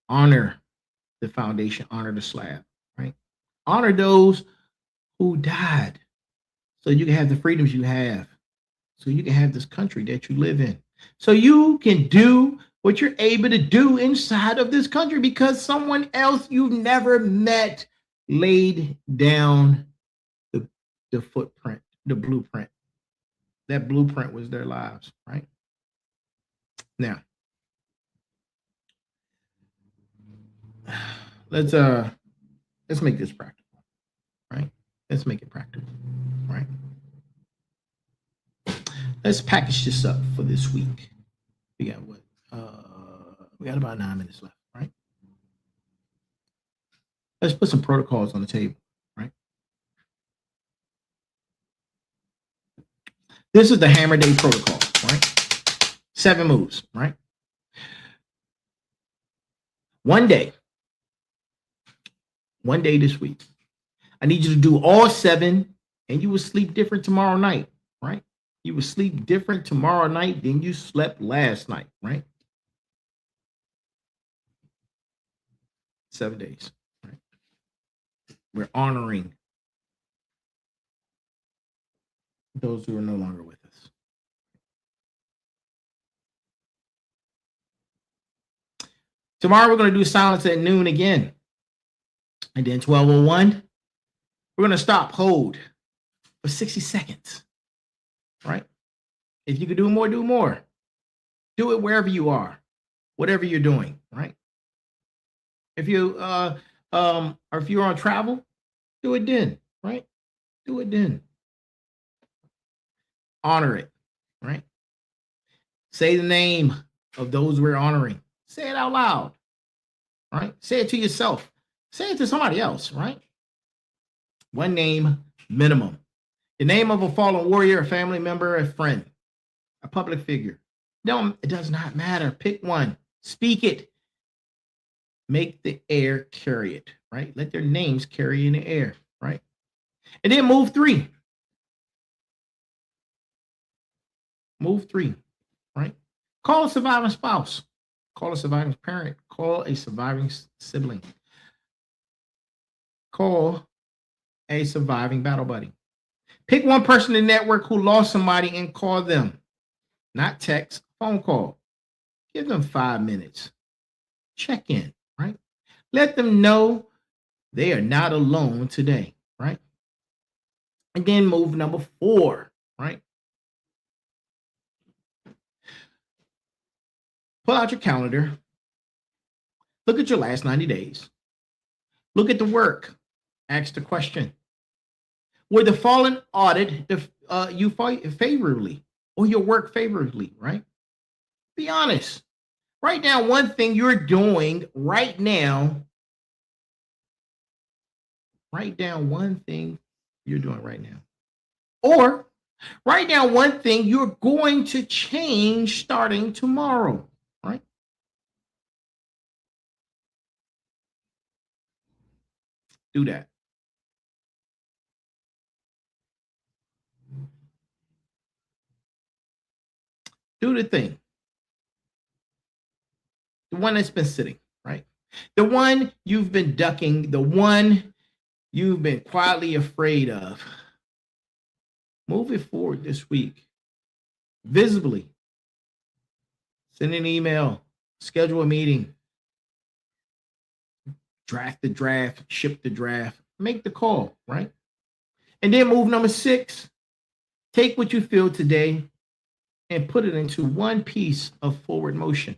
Honor the foundation, honor the slab, right? Honor those who died so you can have the freedoms you have, so you can have this country that you live in, so you can do what you're able to do inside of this country because someone else you've never met laid down the footprint, the blueprint. That blueprint was their lives, right? Now, let's make this practical, right? Let's make it practical, right? Let's package this up for this week. We got what? We got about 9 minutes left, right? Let's put some protocols on the table, right? This is the Hammer Day protocol, right? 7 moves, right? One day this week. I need you to do all 7, and you will sleep different tomorrow night, right? You will sleep different tomorrow night than you slept last night, right? 7 days, right? We're honoring those who are no longer with us. Tomorrow, we're going to do silence at noon again. And then 12:01, we're going to stop, hold for 60 seconds, right? If you could do more, do more. Do it wherever you are, whatever you're doing, right? If you or if you're on travel, do it then, right? Do it then. Honor it, right? Say the name of those we're honoring. Say it out loud, right? Say it to yourself. Say it to somebody else, right? One name minimum. The name of a fallen warrior, a family member, a friend, a public figure. No, it does not matter. Pick one. Speak it. Make the air carry it, right? Let their names carry in the air, right? And then move 3. Move 3, right? Call a surviving spouse. Call a surviving parent. Call a surviving sibling. Call a surviving battle buddy. Pick one person in the network who lost somebody and call them. Not text, phone call. Give them 5 minutes. Check in, right? Let them know they are not alone today, right? Again, move number 4, right? Pull out your calendar. Look at your last 90 days. Look at the work. Ask the question. Were the fallen audit you favorably or your work favorably, right? Be honest. Write down one thing you're doing right now. Write down one thing you're doing right now. Or write down one thing you're going to change starting tomorrow, right? Do that. Do the thing. The one that's been sitting, right? The one you've been ducking, the one you've been quietly afraid of. Move it forward this week. Visibly. Send an email. Schedule a meeting. Draft the draft. Ship the draft. Make the call, right? And then move number 6. Take what you feel today and put it into one piece of forward motion.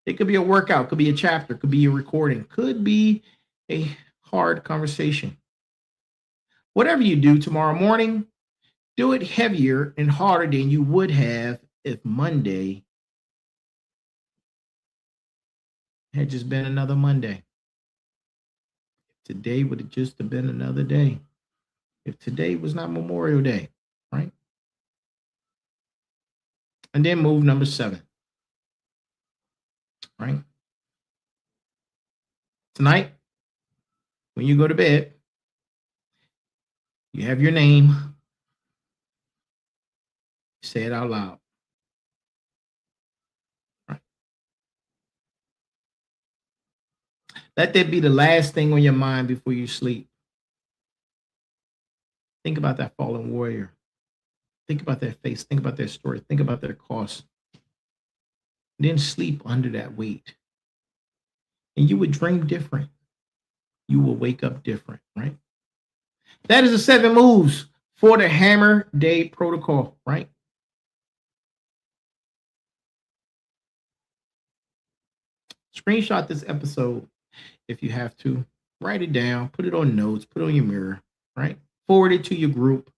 It could be a workout, could be a chapter, could be a recording, could be a hard conversation. Whatever you do tomorrow morning, do it heavier and harder than you would have if Monday had just been another Monday. Today would have just have been another day. If today was not Memorial Day, right? And then move number 7. Right? Tonight, when you go to bed, you have your name. Say it out loud. Right? Let that be the last thing on your mind before you sleep. Think about that fallen warrior. Think about their face. Think about their story. Think about their cost. Then sleep under that weight. And you would dream different. You will wake up different, right? That is the 7 moves for the Hammer Day protocol, right? Screenshot this episode if you have to. Write it down, put it on notes, put it on your mirror, right? Forward it to your group.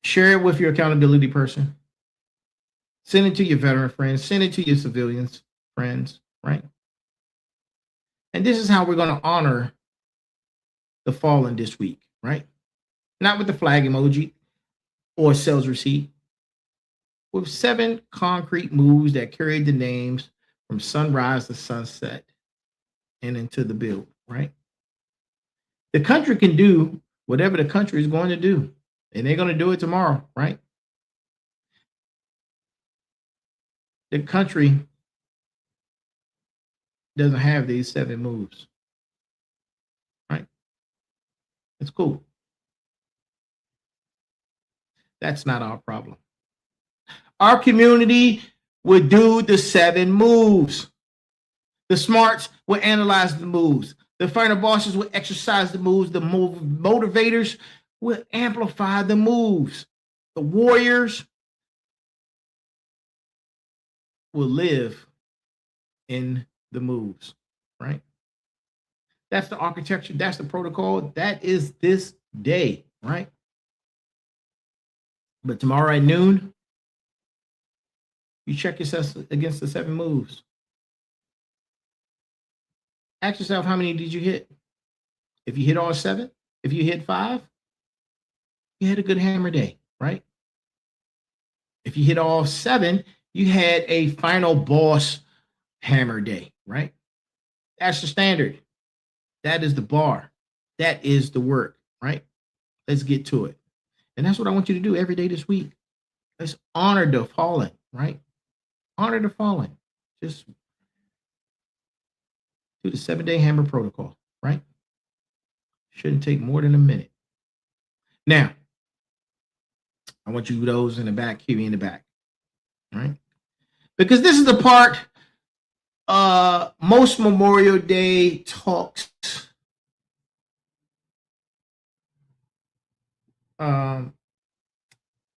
Share it with your accountability person. Send it to your veteran friends. Send it to your civilians friends, right? And this is how we're going to honor the fallen this week, right? Not with the flag emoji or sales receipt, with 7 concrete moves that carried the names from sunrise to sunset and into the build, right? The country can do whatever the country is going to do, and they're going to do it tomorrow, right? The country doesn't have these 7 moves, right? It's cool. That's not our problem. Our community would do the 7 moves. The smarts would analyze the moves. The final bosses would exercise the moves. The motivators would amplify the moves. The warriors will live in the moves, right? That's the architecture. That's the protocol. That is this day, right? But tomorrow at noon, you check yourself against the 7 moves. Ask yourself, how many did you hit? If you hit all 7, if you hit 5, you had a good hammer day, right? If you hit all 7, you had a final boss hammer day, right? That's the standard. That is the bar. That is the work, right? Let's get to it. And that's what I want you to do every day this week. Let's honor the fallen, right? Honor the fallen. Just do the 7-day hammer protocol, right? Shouldn't take more than a minute. Now, I want you those in the back, hear me in the back, right? Because this is the part most Memorial Day talks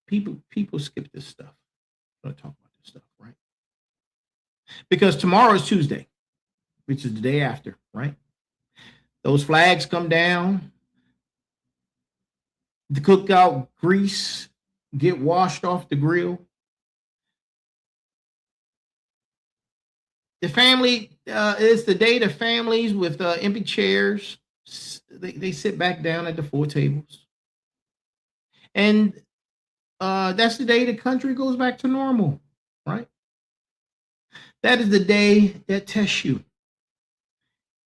people skip this stuff. I'm going to talk about this stuff, right? Because tomorrow is Tuesday, which is the day after, right? Those flags come down. The cookout grease get washed off the grill. The family, it's the day the families with empty chairs, they sit back down at the 4 tables. And that's the day the country goes back to normal, right? That is the day that tests you.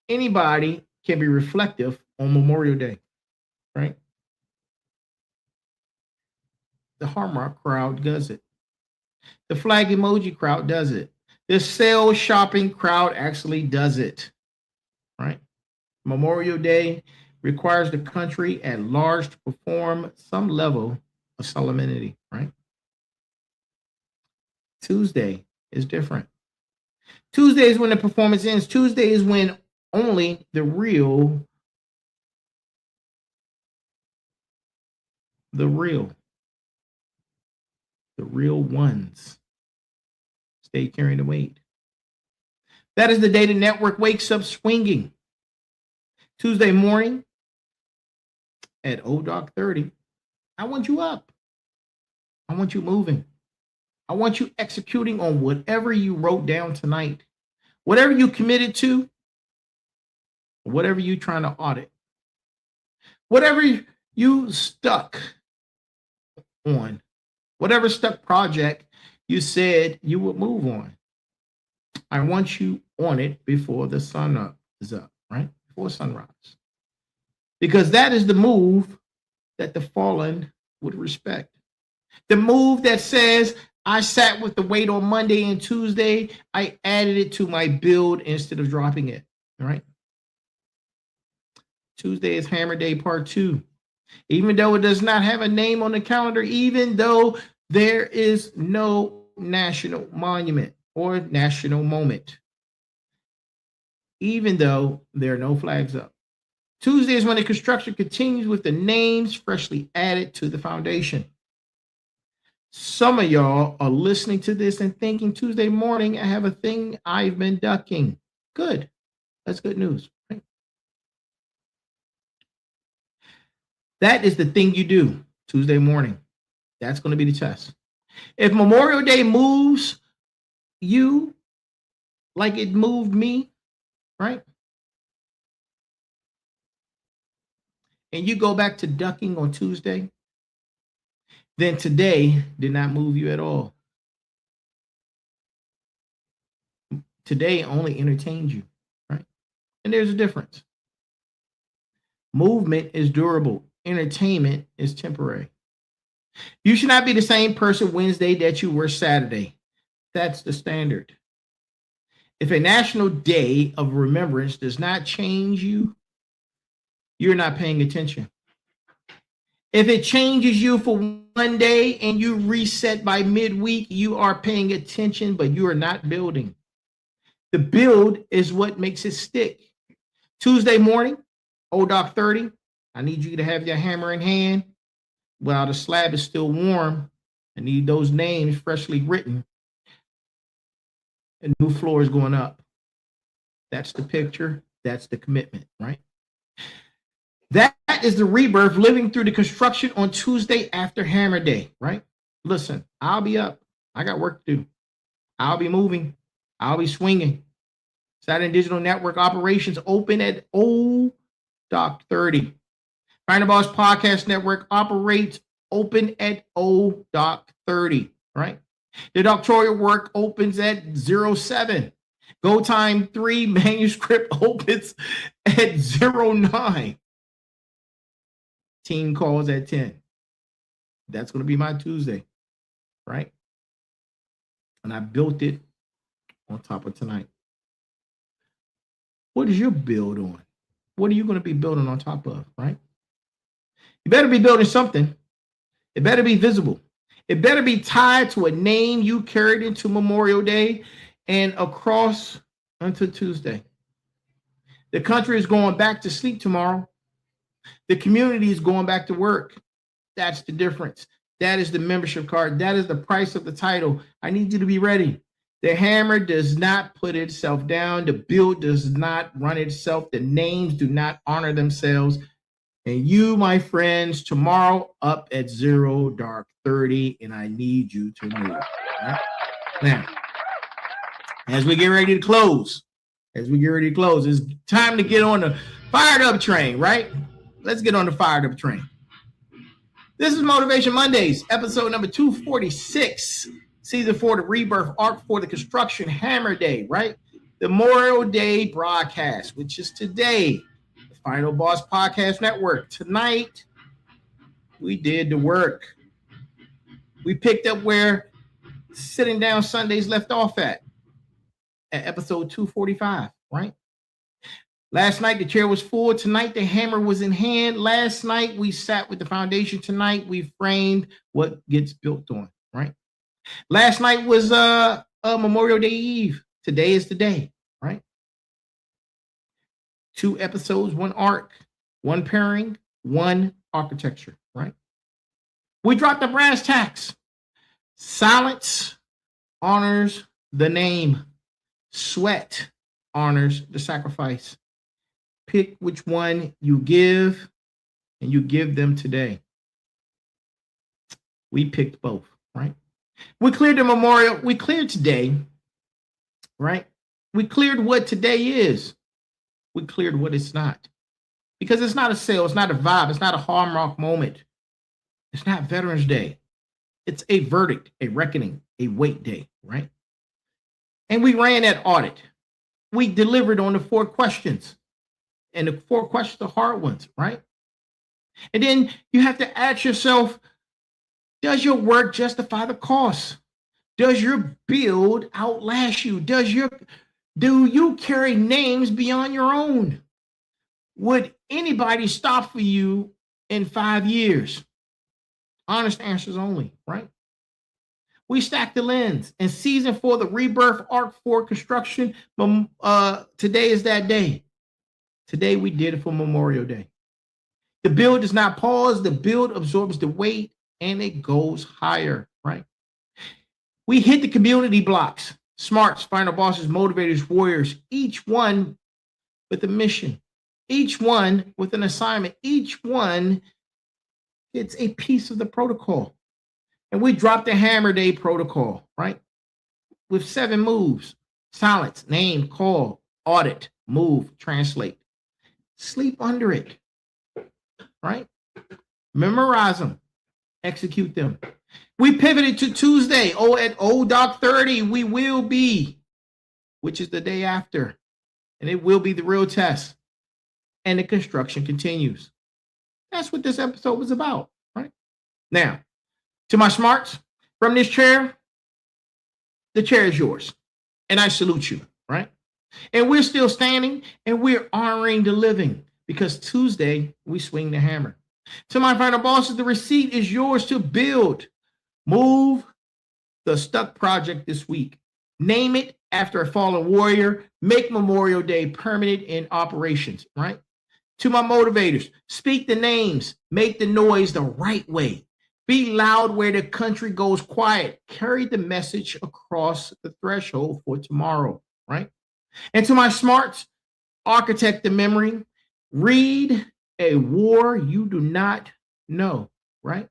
Anybody can be reflective on Memorial Day, right? The Hallmark crowd does it. The flag emoji crowd does it. The sale shopping crowd actually does it, right? Memorial Day requires the country at large to perform some level of solemnity, right? Tuesday is different. Tuesday is when the performance ends. Tuesday is when only the real ones stay carrying the weight. That is the day the network wakes up swinging. Tuesday morning at 0:30, I want you up. I want you moving. I want you executing on whatever you wrote down tonight, whatever you committed to, whatever you're trying to audit, whatever you stuck on, whatever stuck project you said you would move on. I want you on it before the sun is up, right? Before sunrise. Because that is the move that the fallen would respect. The move that says, I sat with the weight on Monday and Tuesday, I added it to my build instead of dropping it, right? Tuesday is Hammer Day Part 2. Even though it does not have a name on the calendar, even though there is no national monument or national moment, even though there are no flags up. Tuesday is when the construction continues with the names freshly added to the foundation. Some of y'all are listening to this and thinking Tuesday morning, I have a thing I've been ducking. Good. That's good news. Right? That is the thing you do Tuesday morning. That's going to be the test. If Memorial Day moves you like it moved me, right? And you go back to ducking on Tuesday, then today did not move you at all. Today only entertained you, right? And there's a difference. Movement is durable. Entertainment is temporary. You should not be the same person Wednesday that you were Saturday. That's the standard. If a national day of remembrance does not change you, you're not paying attention. If it changes you for one day and you reset by midweek, you are paying attention, but you are not building. The build is what makes it stick. Tuesday morning, ODOC 30, I need you to have your hammer in hand while the slab is still warm. I need those names freshly written. A new floor is going up. That's the picture. That's the commitment, right? That is the rebirth, living through the construction on Tuesday after Hammer Day, right? Listen, I'll be up. I got work to do. I'll be moving. I'll be swinging. Saturday Digital Network operations open at ODOC 30. Final Boss Podcast Network operates open at ODOC 30, right? The doctoral work opens at 07. Go Time 3 manuscript opens at 09. Team calls at 10. That's going to be my Tuesday, right? And I built it on top of tonight. What is your build on? What are you going to be building on top of, right? You better be building something. It better be visible. It better be tied to a name you carried into Memorial Day and across until Tuesday. The country is going back to sleep tomorrow. The community is going back to work. That's the difference. That is the membership card. That is the price of the title. I need you to be ready. The hammer does not put itself down. The build does not run itself. The names do not honor themselves. And you, my friends, tomorrow up at $0:30, and I need you to move. Right? Now, as we get ready to close, it's time to get on the fired up train, right? Let's get on the fired up train. This is Motivation Mondays, episode number 246, season 4, the rebirth arc for the construction Hammer Day, right? The Memorial Day broadcast, which is today. Final Boss Podcast Network. Tonight, we did the work. We picked up where Sitting Down Sundays left off at episode 245, right? Last night, the chair was full. Tonight, the hammer was in hand. Last night, we sat with the foundation. Tonight, we framed what gets built on, right? Last night was Memorial Day Eve. Today is the day, right? 2 episodes, 1 arc, 1 pairing, 1 architecture, right? We dropped the brass tacks. Silence honors the name. Sweat honors the sacrifice. Pick which one you give, and you give them today. We picked both, right? We cleared the memorial. We cleared today, right? We cleared what today is. We cleared what it's not. Because it's not a sale, it's not a vibe, it's not a hallmark moment. It's not Veterans Day. It's a verdict, a reckoning, a wait day, right? And we ran that audit. We delivered on the 4 questions. And the 4 questions are hard ones, right? And then you have to ask yourself, does your work justify the cost? Does your build outlast you? Do you carry names beyond your own? Would anybody stop for you in 5 years? Honest answers only, right? We stacked the lens. And season 4, the rebirth arc for construction, today is that day. Today we did it for Memorial Day. The build does not pause. The build absorbs the weight and it goes higher. right? We hit the community blocks, smarts, final bosses, motivators, warriors, each one with a mission, each one with an assignment, each one gets a piece of the protocol. And we dropped the Hammer Day protocol, right? With 7 moves: silence, name, call, audit, move, translate. Sleep under it, right? Memorize them, execute them. We pivoted to Tuesday. At ODOC 30, we will be, which is the day after, and it will be the real test. And the construction continues. That's what this episode was about, right? Now, to my smarts, from this chair, the chair is yours. And I salute you, right? And we're still standing and we're honoring the living because Tuesday we swing the hammer. To my final bosses, the receipt is yours to build. Move the stuck project this week. Name it after a fallen warrior. Make Memorial Day permanent in operations, right? To my motivators, speak the names. Make the noise the right way. Be loud where the country goes quiet. Carry the message across the threshold for tomorrow, right? And to my smarts, architect the memory. Read a war you do not know, right?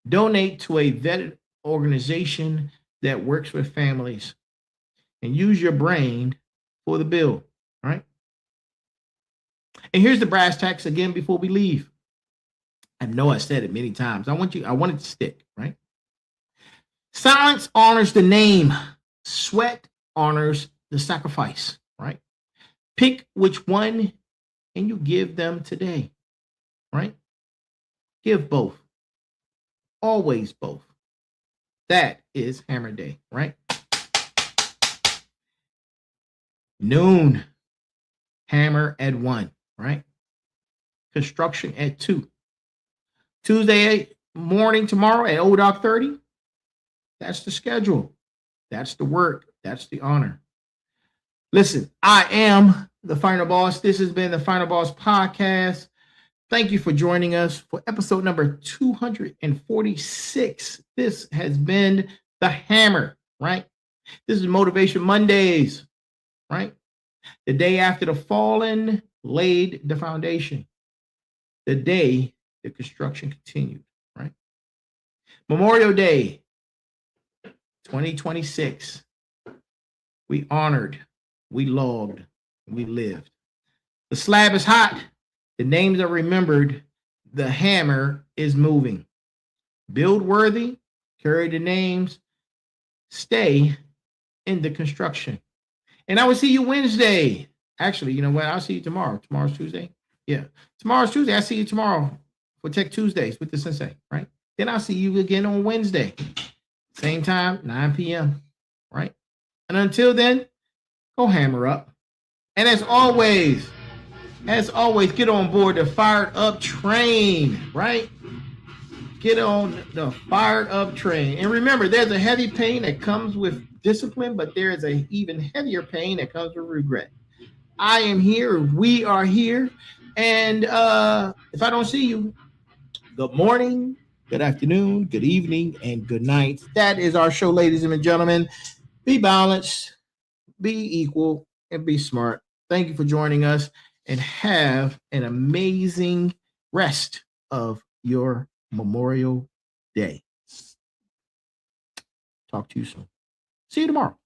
Donate to a vetted organization that works with families and use your brain for the bill, right? And here's the brass tacks again before we leave. I know I said it many times. I want it to stick, right? Silence honors the name. Sweat honors the sacrifice, right? Pick which one and you give them today, right? Give both. Always both. That is Hammer Day, right? Noon. Hammer at 1, right? Construction at 2. Tuesday morning tomorrow at ODOC 30. That's the schedule. That's the work. That's the honor. Listen, I am the Final Boss. This has been the Final Boss Podcast. Thank you for joining us for episode number 246. This has been the Hammer, right? This is Motivation Mondays, right? The day after the fallen laid the foundation. The day the construction continued, right? Memorial Day 2026. We honored, we logged, we lived. The slab is hot. The names are remembered. The hammer is moving. Build worthy, carry the names, stay in the construction. And I will see you Wednesday. Actually, you know what? I'll see you tomorrow. Tomorrow's Tuesday. Yeah. Tomorrow's Tuesday. I'll see you tomorrow for Tech Tuesdays with the Sensei, right? Then I'll see you again on Wednesday. Same time, 9 p.m., right? And until then, go hammer up. And as always, get on board the fired up train, right? Get on the fired up train. And remember, there's a heavy pain that comes with discipline, but there is an even heavier pain that comes with regret. I am here. We are here. And if I don't see you, good morning, good afternoon, good evening, and good night. That is our show, ladies and gentlemen. Be balanced, be equal, and be smart. Thank you for joining us. And have an amazing rest of your Memorial Day. Talk to you soon. See you tomorrow.